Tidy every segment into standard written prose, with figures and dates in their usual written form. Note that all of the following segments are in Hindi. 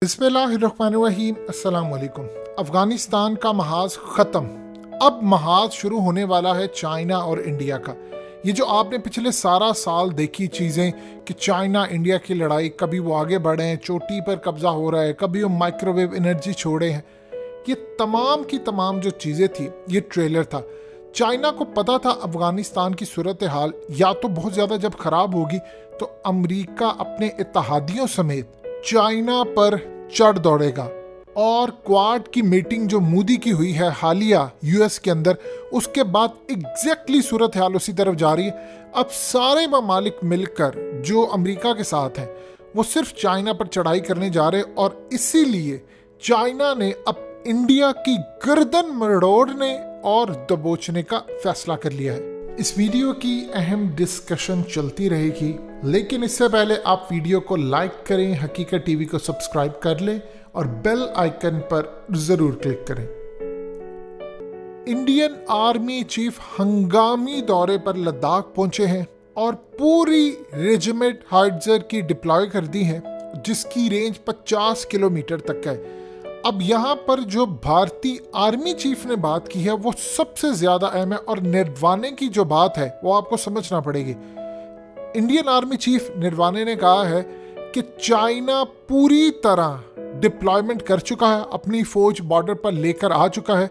बिस्मिल्लाहिर्रहमानिर्रहीम। अस्सलाम वालेकुम। अफ़गानिस्तान का महाज ख़त्म। अब महाज शुरू होने वाला है चाइना और इंडिया का। ये जो आपने पिछले सारा साल देखी चीज़ें कि चाइना इंडिया की लड़ाई, कभी वो आगे बढ़े हैं, चोटी पर कब्जा हो रहा है, कभी वो माइक्रोवेव एनर्जी छोड़े हैं, ये तमाम की तमाम जो चीज़ें थी ये ट्रेलर था। चाइना को पता था अफ़गानिस्तान की सूरत हाल या तो बहुत ज़्यादा जब ख़राब होगी तो अमरीका अपने इत्तहादियों समेत चाइना पर चढ़ दौड़ेगा। और क्वाड की मीटिंग जो मोदी की हुई है हालिया यूएस के अंदर, उसके बाद एग्जैक्टली सूरत हाल उसी तरफ जा रही है। अब सारे ममालिक मिलकर जो अमेरिका के साथ हैं वो सिर्फ चाइना पर चढ़ाई करने जा रहे, और इसीलिए चाइना ने अब इंडिया की गर्दन मरोड़ने और दबोचने का फैसला कर लिया है। इस वीडियो की अहम डिस्कशन चलती रहेगी, लेकिन इससे पहले आप वीडियो को लाइक करें, हकीकत टीवी को सब्सक्राइब कर लें और बेल आइकन पर जरूर क्लिक करें। इंडियन आर्मी चीफ हंगामी दौरे पर लद्दाख पहुंचे हैं और पूरी रेजिमेंट हाइट्जर की डिप्लॉय कर दी है, जिसकी रेंज 50 किलोमीटर तक है। अब यहाँ पर जो भारतीय आर्मी चीफ ने बात की है वो सबसे ज्यादा अहम है, और निर्वाणे की जो बात है वो आपको समझना पड़ेगी। इंडियन आर्मी चीफ निर्वाणे ने कहा है कि चाइना पूरी तरह डिप्लॉयमेंट कर चुका है, अपनी फौज बॉर्डर पर लेकर आ चुका है।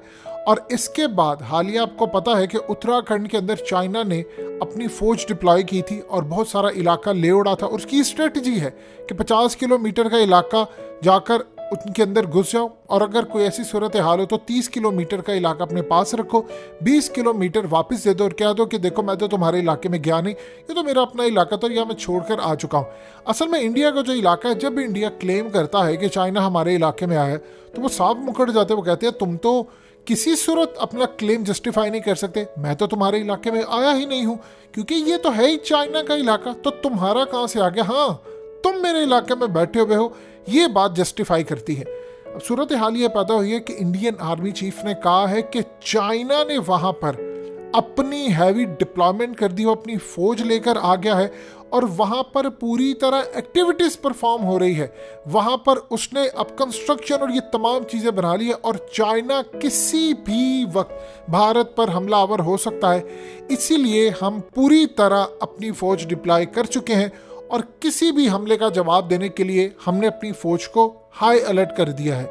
और इसके बाद हालिया आपको पता है कि उत्तराखंड के अंदर चाइना ने अपनी फौज डिप्लॉय की थी और बहुत सारा इलाका ले उड़ा था। उसकी स्ट्रेटजी है कि 50 किलोमीटर का इलाका जाकर उनके अंदर घुस जाओ, और अगर कोई ऐसी सूरत हाल हो तो 30 किलोमीटर का इलाका अपने पास रखो, 20 किलोमीटर वापस दे दो और कह दो कि देखो मैं तो तुम्हारे इलाके में गया नहीं, ये तो मेरा अपना इलाका था, या मैं छोड़कर आ चुका हूँ। असल में इंडिया का जो इलाका है, जब भी इंडिया क्लेम करता है कि चाइना हमारे इलाके में आया है तो वो साफ मुकड़ जाते, वो कहते हैं तुम तो किसी सूरत अपना क्लेम जस्टिफाई नहीं कर सकते, मैं तो तुम्हारे इलाके में आया ही नहीं हूँ, क्योंकि ये तो है ही चाइना का इलाका, तो तुम्हारा कहाँ से आ गया? हाँ, तुम मेरे इलाके में बैठे हुए हो, ये बात जस्टिफाई करती है। अब सूरत हाल ये पैदा हुई है कि इंडियन आर्मी चीफ ने कहा है कि चाइना ने वहां पर अपनी हैवी डिप्लॉयमेंट कर दी हो, अपनी फौज लेकर आ गया है और वहां पर पूरी तरह एक्टिविटीज परफॉर्म हो रही है। वहां पर उसने अब कंस्ट्रक्शन और ये तमाम चीजें बना ली है, और चाइना किसी भी वक्त भारत पर हमलावर हो सकता है। इसीलिए हम पूरी तरह अपनी फौज डिप्लॉय कर चुके हैं, और किसी भी हमले का जवाब देने के लिए हमने अपनी फौज को हाई अलर्ट कर दिया है।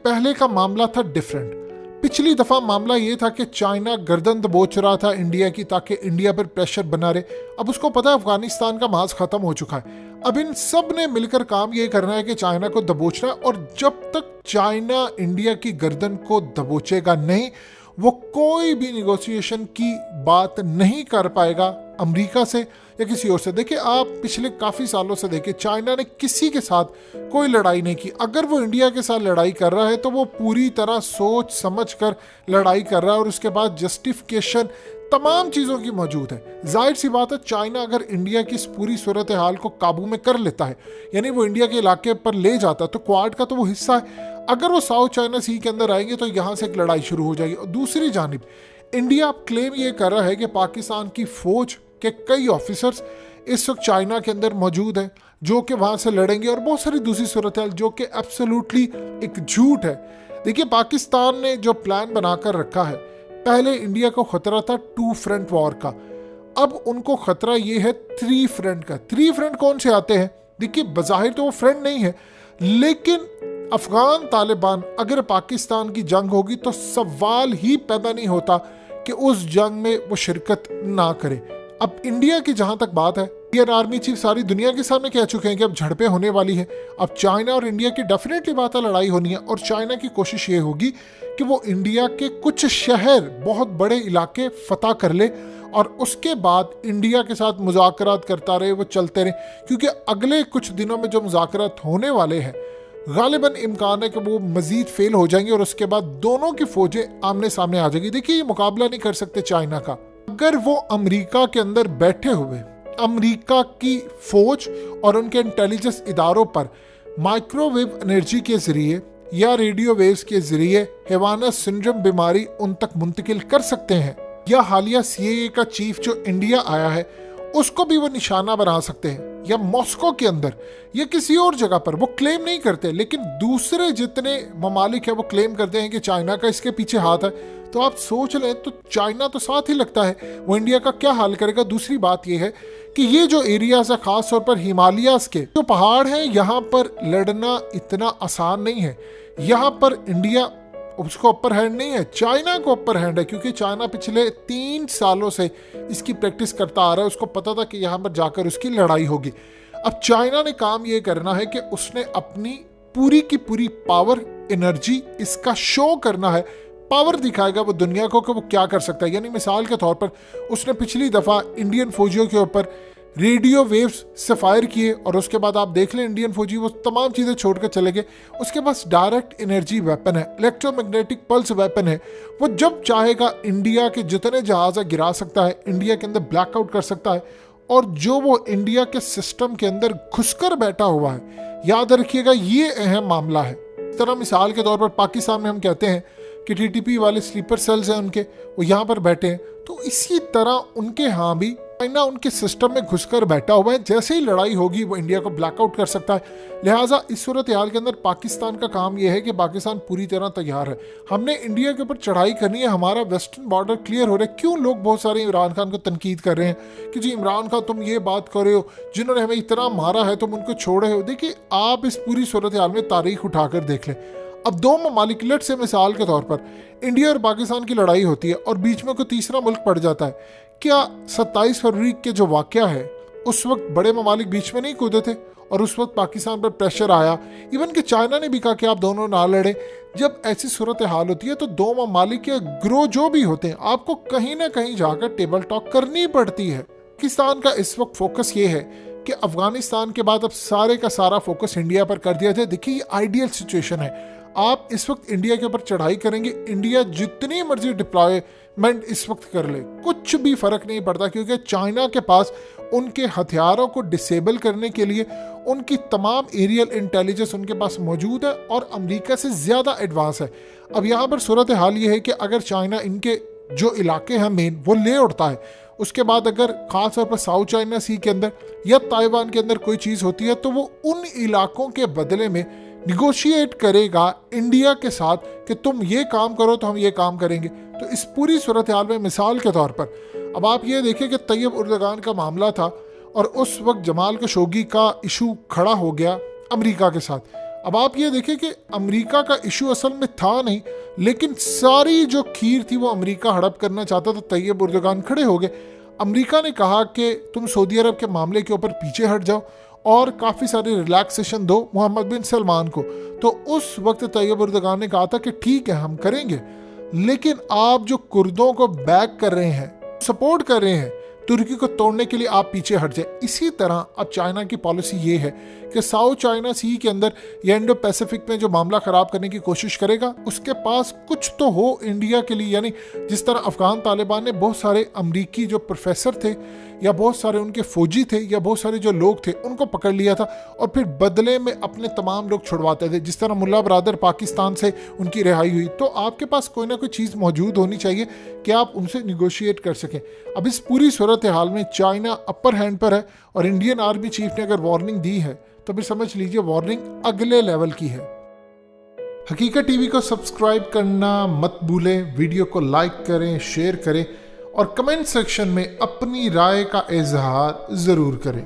पहले का मामला था डिफरेंट। पिछली दफा मामला ये था कि चाइना गर्दन दबोच रहा था इंडिया की, ताकि इंडिया पर प्रेशर बना रहे। अब उसको पता है अफगानिस्तान का महाज खत्म हो चुका है। अब इन सब ने मिलकर काम ये करना है कि चाइना को दबोचना, और जब तक चाइना इंडिया की गर्दन को दबोचेगा नहीं, वो कोई भी निगोशिएशन की बात नहीं कर पाएगा अमेरिका से या किसी और से। देखिए, आप पिछले काफ़ी सालों से देखिए, चाइना ने किसी के साथ कोई लड़ाई नहीं की। अगर वो इंडिया के साथ लड़ाई कर रहा है तो वो पूरी तरह सोच समझ कर लड़ाई कर रहा है, और उसके बाद जस्टिफिकेशन तमाम चीज़ों की मौजूद है। जाहिर सी बात है, चाइना अगर इंडिया की इस पूरी सूरत हाल को काबू में कर लेता है, यानी वो इंडिया के इलाके पर ले जाता है, तो क्वाड का तो वो हिस्सा है। अगर वो साउथ चाइना सी के अंदर आएंगे तो यहाँ से एक लड़ाई शुरू हो जाएगी। और दूसरी जानिब इंडिया क्लेम ये कर रहा है कि पाकिस्तान की फौज के कई ऑफिसर्स इस वक्त चाइना के अंदर मौजूद हैं जो कि वहाँ से लड़ेंगे, और बहुत सारी दूसरी सूरत हाल जो कि एब्सोल्युटली एक झूठ है। देखिए, पाकिस्तान ने जो प्लान बनाकर रखा है, पहले इंडिया को खतरा था 2 फ्रंट वॉर का, अब उनको खतरा ये है 3 फ्रंट का। 3 फ्रंट कौन से आते हैं? देखिए, बज़ाहिर तो वो फ्रंट नहीं है, लेकिन अफगान तालिबान अगर पाकिस्तान की जंग होगी तो सवाल ही पैदा नहीं होता कि उस जंग में वो शिरकत ना करे। अब इंडिया की जहां तक बात है, इंडियन आर्मी चीफ सारी दुनिया के सामने कह चुके हैं कि अब झड़पें होने वाली है। अब चाइना और इंडिया की डेफिनेटली बात है, लड़ाई होनी है, और चाइना की कोशिश ये होगी कि वो इंडिया के कुछ शहर, बहुत बड़े इलाके फतह कर ले, और उसके बाद इंडिया के साथ मुज़ाकरात करता रहे, वो चलते रहे, क्योंकि अगले कुछ दिनों में जो मुज़ाकरात होने वाले हैं गालिबन इम्कान है कि वो मजीद फेल हो जाएंगे, और उसके बाद दोनों की फौजें आमने सामने आ जाएगी। देखिए, ये मुकाबला नहीं कर सकते चाइना का। अगर वो अमेरिका के अंदर बैठे हुए अमेरिका की फौज और उनके इंटेलिजेंस इदारों पर माइक्रोवेव एनर्जी के जरिए या रेडियो वेव्स के जरिए हैवाना सिंड्रोम बीमारी उन तक मुंतकिल कर सकते हैं, या हालिया सीएए का चीफ जो इंडिया आया है उसको भी वो निशाना बना सकते हैं, या मॉस्को के अंदर या किसी और जगह पर। वो क्लेम नहीं करते, लेकिन दूसरे जितने ममालिक है वो क्लेम करते हैं कि चाइना का इसके पीछे हाथ है। तो आप सोच लें, तो चाइना तो साथ ही लगता है, वो इंडिया का क्या हाल करेगा। दूसरी बात यह है कि ये जो एरियाज है, खास तौर पर हिमालयाज के जो पहाड़ हैं, यहाँ पर लड़ना इतना आसान नहीं है। यहाँ पर इंडिया उसको अपर हैंड नहीं है, चाइना को अपर हैंड है, क्योंकि चाइना पिछले 3 सालों से इसकी प्रैक्टिस करता आ रहा है। उसको पता था कि यहाँ पर जाकर उसकी लड़ाई होगी। अब चाइना ने काम ये करना है कि उसने अपनी पूरी की पूरी पावर, एनर्जी, इसका शो करना है, पावर दिखाएगा वो दुनिया को कि वो क्या कर सकता है। यानी मिसाल के तौर पर उसने पिछली दफ़ा इंडियन फौजियों के ऊपर रेडियो वेव्स से फायर किए, और उसके बाद आप देख लें इंडियन फौजी वो तमाम चीज़ें छोड़कर चले गए। उसके पास डायरेक्ट एनर्जी वेपन है, इलेक्ट्रोमैग्नेटिक पल्स वेपन है। वो जब चाहेगा इंडिया के जितने जहाज़ गिरा सकता है, इंडिया के अंदर ब्लैकआउट कर सकता है। और जो वो इंडिया के सिस्टम के अंदर घुसकर बैठा हुआ है, याद रखिएगा ये अहम मामला है। इस तरह मिसाल के तौर पर पाकिस्तान में हम कहते हैं कि टीटीपी वाले स्लीपर सेल्स हैं उनके, वो यहाँ पर बैठे हैं, तो इसी तरह उनके यहाँ भी चाइना उनके सिस्टम में घुसकर बैठा हुआ है। जैसे ही लड़ाई होगी वो इंडिया को ब्लैकआउट कर सकता है। लिहाजा इस सूरत हाल के अंदर पाकिस्तान का काम यह है कि पाकिस्तान पूरी तरह तैयार है। हमने इंडिया के ऊपर चढ़ाई करनी है, हमारा वेस्टर्न बॉर्डर क्लियर हो रहा है। क्यों लोग बहुत सारे इमरान खान को तनकीद कर रहे हैं कि जी इमरान खान तुम ये बात कर रहे हो, जिन्होंने हमें इतना मारा है तुम उनको छोड़े हो। देखिए आप इस पूरी सूरत हाल में तारीख उठाकर देख लें। अब 2 ममालिक लट से मिसाल के तौर पर इंडिया और पाकिस्तान की लड़ाई होती है और बीच में कोई तीसरा मुल्क पड़ जाता है। क्या 27 फरवरी के जो वाक़या है उस वक्त बड़े ममालिक बीच में नहीं कूदे थे और उस वक्त पाकिस्तान पर प्रेशर आया, इवन कि चाइना ने भी कहा कि आप दोनों ना लड़े। जब ऐसी सूरत हाल होती है तो 2 ममालिक के ग्रो जो भी होते हैं आपको कहीं ना कहीं जाकर टेबल टॉक करनी पड़ती है। पाकिस्तान का इस वक्त फोकस ये है कि अफगानिस्तान के बाद अब सारे का सारा फोकस इंडिया पर कर दिया जाए। देखिए ये आइडियल सिचुएशन है। आप इस वक्त इंडिया के ऊपर चढ़ाई करेंगे, इंडिया जितनी मर्जी डिप्लॉयमेंट इस वक्त कर ले, कुछ भी फर्क नहीं पड़ता, क्योंकि चाइना के पास उनके हथियारों को डिसेबल करने के लिए उनकी तमाम एरियल इंटेलिजेंस उनके पास मौजूद है और अमेरिका से ज़्यादा एडवांस है। अब यहाँ पर सूरत हाल ये है कि अगर चाइना इनके जो इलाके हैं मेन वो ले उड़ता है, उसके बाद अगर खास तौर पर साउथ चाइना सी के अंदर या ताइवान के अंदर कोई चीज़ होती है, तो वो उन इलाकों के बदले में निगोशिएट करेगा इंडिया के साथ कि तुम ये काम करो तो हम ये काम करेंगे। तो इस पूरी सूरत हाल में मिसाल के तौर पर अब आप ये देखिए कि तैयब उर्दगान का मामला था और उस वक्त जमाल खशोगी का इशू खड़ा हो गया अमेरिका के साथ। अब आप ये देखिए कि अमेरिका का इशू असल में था नहीं, लेकिन सारी जो खीर थी वो अमेरिका हड़प करना चाहता था। तैयब उर्दगान खड़े हो गए। अमेरिका ने कहा कि तुम सऊदी अरब के मामले के ऊपर पीछे हट जाओ और काफ़ी सारे रिलैक्सेशन दो मोहम्मद बिन सलमान को। तो उस वक्त तैयब उर्दगान ने कहा था कि ठीक है हम करेंगे, लेकिन आप जो कुर्दों को बैक कर रहे हैं, सपोर्ट कर रहे हैं, तुर्की को तोड़ने के लिए आप पीछे हट जाए। इसी तरह अब चाइना की पॉलिसी ये है कि साउथ चाइना सी के अंदर या इंडो पैसिफिक में जो मामला ख़राब करने की कोशिश करेगा, उसके पास कुछ तो हो इंडिया के लिए। यानी जिस तरह अफगान तालिबान ने बहुत सारे अमरीकी जो प्रोफेसर थे या बहुत सारे उनके फौजी थे या बहुत सारे जो लोग थे उनको पकड़ लिया था और फिर बदले में अपने तमाम लोग छुड़वाते थे। जिस तरह मुल्ला बरादर पाकिस्तान से उनकी रिहाई हुई, तो आपके पास कोई ना कोई चीज़ मौजूद होनी चाहिए कि आप उनसे निगोशिएट कर सकें। अब इस पूरी सूरत हाल में चाइना अपर हैंड पर है और इंडियन आर्मी चीफ ने अगर वार्निंग दी है तो फिर समझ लीजिए वार्निंग अगले लेवल की है। हकीकत टीवी को सब्सक्राइब करना मत भूलें, वीडियो को लाइक करें, शेयर करें और कमेंट सेक्शन में अपनी राय का इजहार ज़रूर करें।